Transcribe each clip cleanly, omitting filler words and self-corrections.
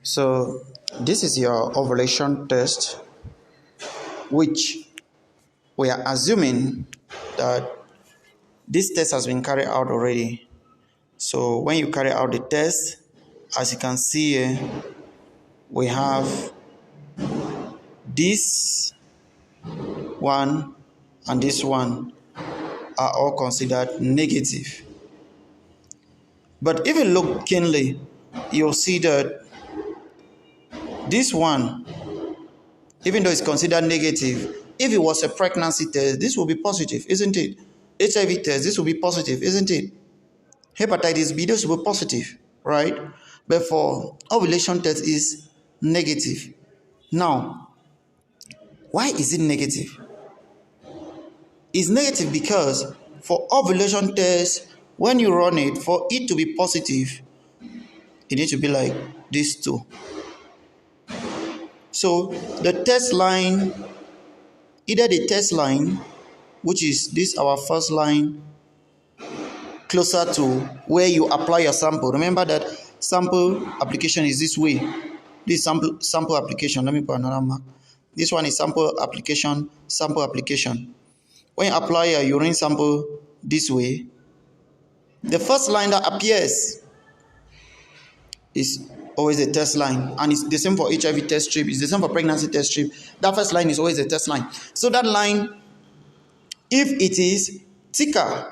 So this is your ovulation test, which we are assuming that this test has been carried out already. So when you carry out the test, as you can see here, we have this one and this one are all considered negative. But if you look keenly, you'll see that this one, even though it's considered negative, if it was a pregnancy test, this will be positive, isn't it? HIV test, this will be positive, isn't it? Hepatitis B, this will be positive, right? But for ovulation test is negative. Now, why is it negative? It's negative because for ovulation test, when you run it, for it to be positive, it needs to be like this too. So the test line, either the test line, which is this our first line, closer to where you apply your sample. Remember that sample application is this way. This sample application. Let me put another mark. This one is sample application, sample application. When you apply a urine sample this way, the first line that appears is always a test line, and it's the same for HIV test strip, it's the same for pregnancy test strip. That first line is always a test line. So that line, if it is thicker,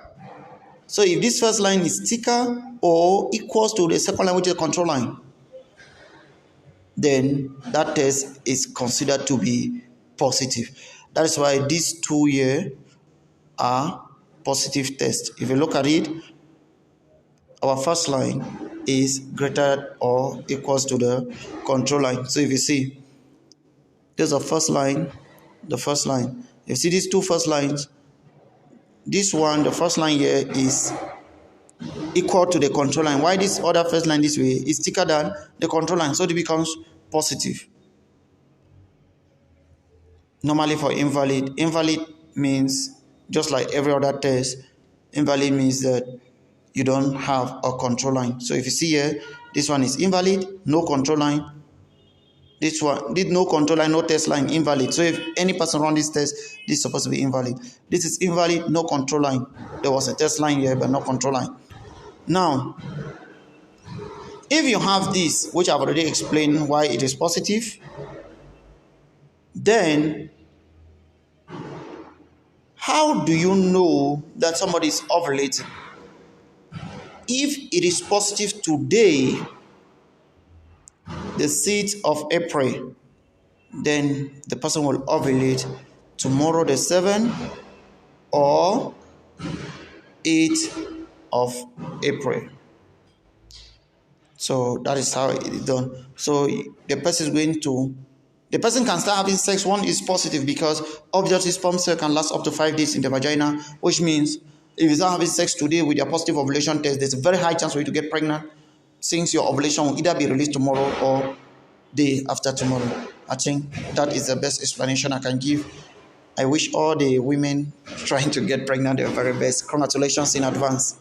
so if this first line is thicker or equals to the second line, which is a control line, then that test is considered to be positive. That is why these two here are positive tests. If you look at it, our first line is greater or equals to the control line. So if you see, there's a first line, the first line. You see these two first lines, this one, the first line here is equal to the control line. Why this other first line this way is thicker than the control line, so it becomes positive. Normally for invalid means, just like every other test, invalid means that you don't have a control line. So if you see here, this one is invalid, no control line. This one did no control line, no test line, invalid. So if any person run this test, this is supposed to be invalid. This is invalid, no control line. There was a test line here, but no control line. Now, if you have this, which I've already explained why it is positive, then how do you know that somebody is ovulating? If it is positive today, the 6th of April, then the person will ovulate tomorrow the 7th or 8th of April. So that is how it is done. So the person can start having sex. One is positive because ovulative sperm cell can last up to 5 days in the vagina, which means if you start having sex today with your positive ovulation test, there's a very high chance for you to get pregnant, since your ovulation will either be released tomorrow or day after tomorrow. I think that is the best explanation I can give. I wish all the women trying to get pregnant their very best. Congratulations in advance.